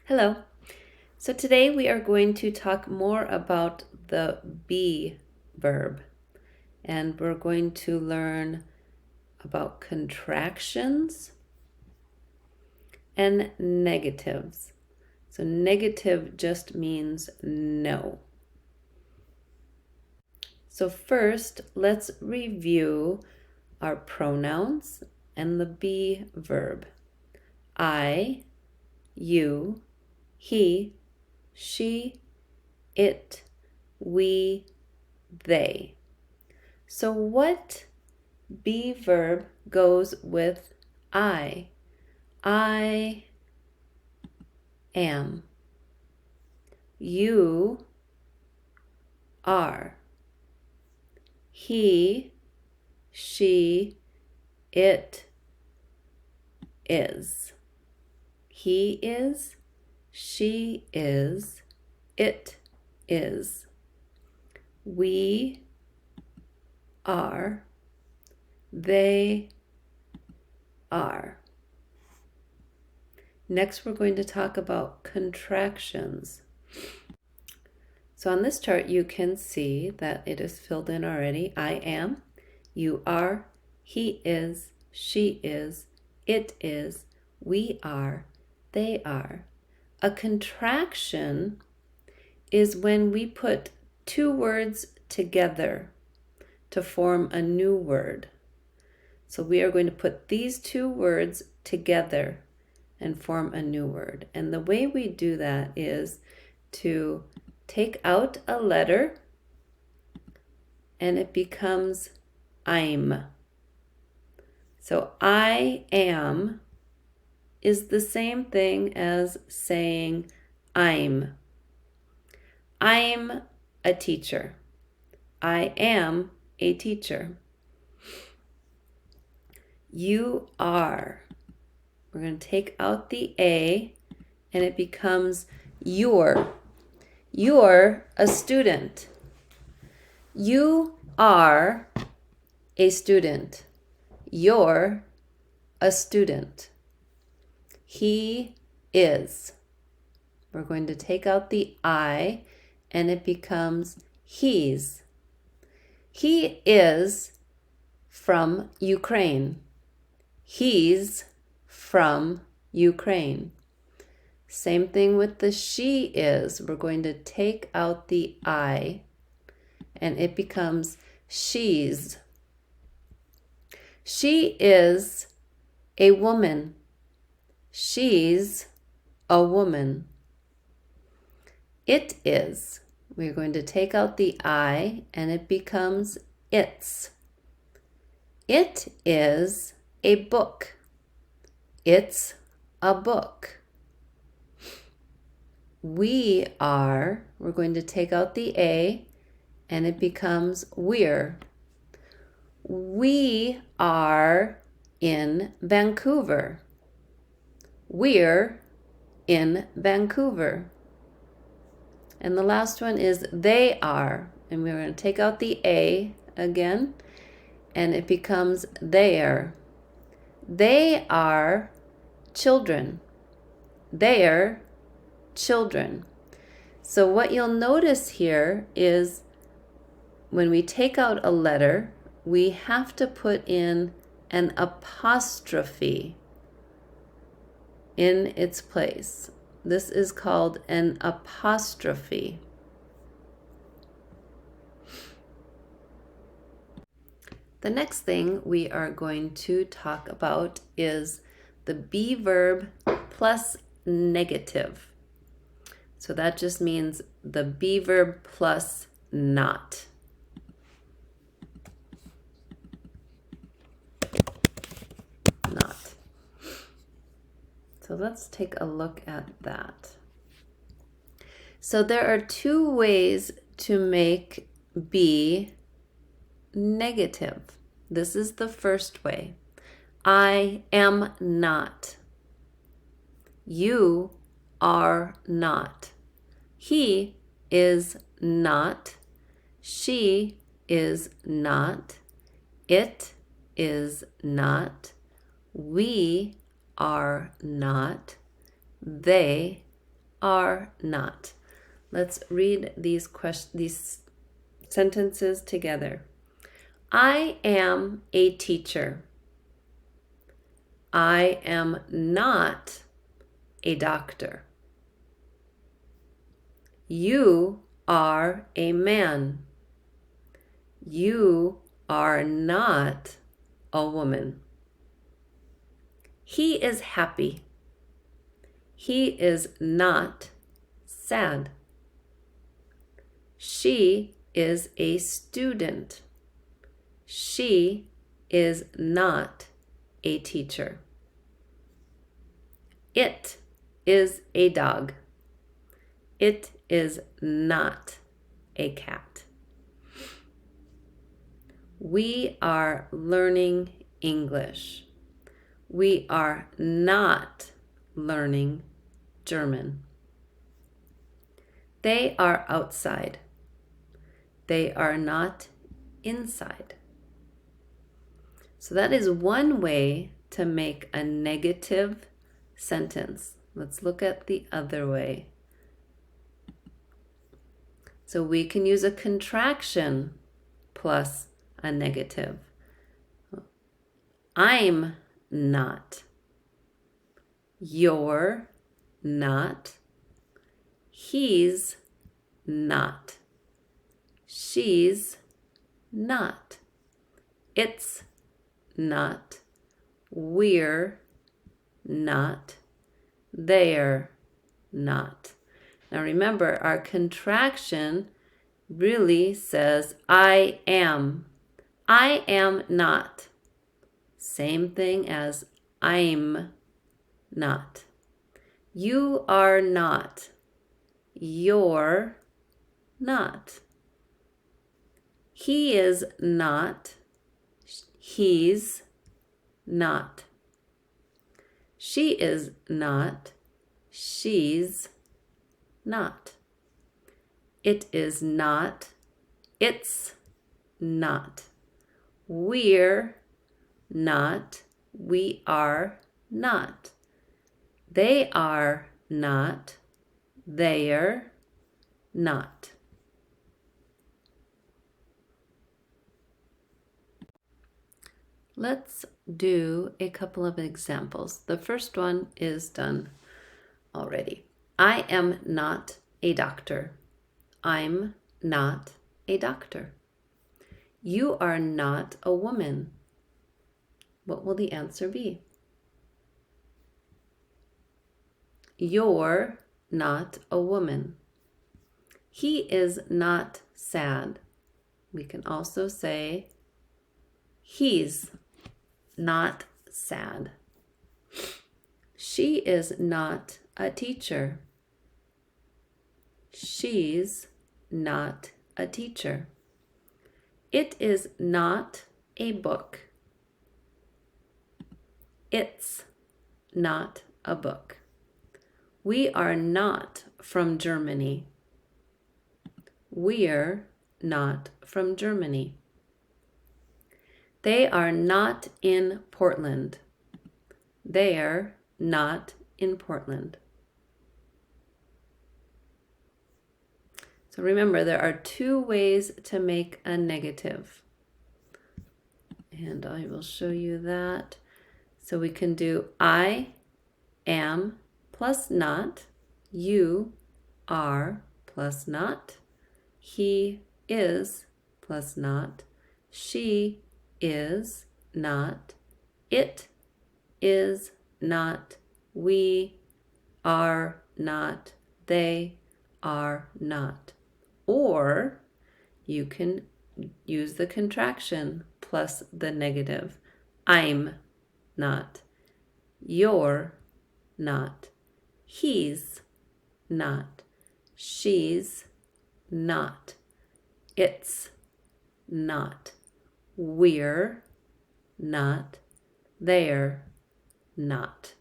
Hello. So today we are going to talk more about the be verb, and we're going to learn about contractions and negatives. So negative just means no. So first, let's review our pronouns and the be verb. I, you, he, she, it, we, they. So what be verb goes with I? I am. You are. He, she, it is. He is, she is, it is. We are, they are. Next, we're going to talk about contractions. So on this chart, you can see that it is filled in already. I am, you are, he is, she is, it is, we are, they are. A contraction is when we put two words together to form a new word. So we are going to put these two words together and form a new word. And the way we do that is to take out a letter and it becomes I'm. So I am is the same thing as saying I'm. I'm a teacher. I am a teacher. You are. We're going to take out the A and it becomes you're. You're a student. You are a student. You're a student. He is. We're going to take out the I and it becomes he's. He is from Ukraine. He's from Ukraine. Same thing with the she is. We're going to take out the I and it becomes she's. She is a woman. She's a woman. It is. We're going to take out the I and it becomes it's. It is a book. It's a book. We're going to take out the A and it becomes we're. We are in Vancouver. We're in Vancouver. And the last one is they are. And we're going to take out the A again and it becomes they're. They are children. They're children. So what you'll notice here is when we take out a letter, we have to put in an apostrophe in its place. This is called an apostrophe. The next thing we are going to talk about is the be verb plus negative. So that just means the be verb plus not. Not. So let's take a look at that. So there are two ways to make be negative. This is the first way. I am not. You are not. He is not. She is not. It is not. We are not. They are not. Let's read these sentences together. I am a teacher. I am not a doctor. You are a man. You are not a woman. He is happy. He is not sad. She is a student. She is not a teacher. It is a dog. It is not a cat. We are learning English. We are not learning German. They are outside. They are not inside. So that is one way to make a negative sentence. Let's look at the other way. So we can use a contraction plus a negative. I'm not. You're not. He's not. She's not. It's not. We're not. They're not. Now remember, our contraction really says I am. I am not. Same thing as I'm not. You are not. You're not. He is not. He's not. She is not. She's not. It is not. It's not. We're not. We are not. They are not. They're not. Let's do a couple of examples. The first one is done already. I am not a doctor. I'm not a doctor. You are not a woman. What will the answer be? You're not a woman. He is not sad. We can also say he's not sad. She is not a teacher. She's not a teacher. It is not a book. It's not a book. We are not from Germany. We're not from Germany. They are not in Portland. They're not in Portland. So remember, there are two ways to make a negative. And I will show you that. So we can do I am plus not. You are plus not. He is plus not. She is not. It is not. We are not. They are not. Or you can use the contraction plus the negative. I'm not. You're not. He's not. She's not. It's not. We're not. They're not.